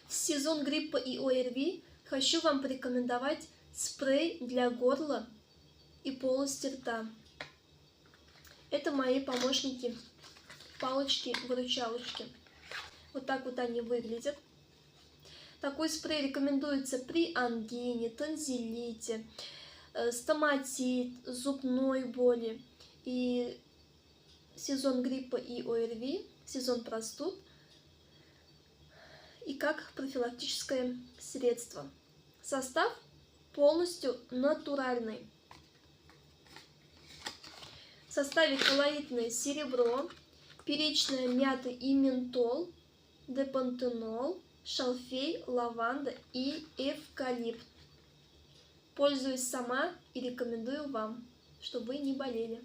В сезон гриппа и ОРВИ хочу вам порекомендовать спрей для горла и полости рта. Это мои помощники, палочки-выручалочки. Вот так вот они выглядят. Такой спрей рекомендуется при ангине, тонзиллите, стоматит, зубной боли. И сезон гриппа и ОРВИ, сезон простуд. И как профилактическое средство. Состав полностью натуральный. В составе коллоидное серебро, перечная мята и ментол, депантенол, шалфей, лаванда и эвкалипт. Пользуюсь сама и рекомендую вам, чтобы вы не болели.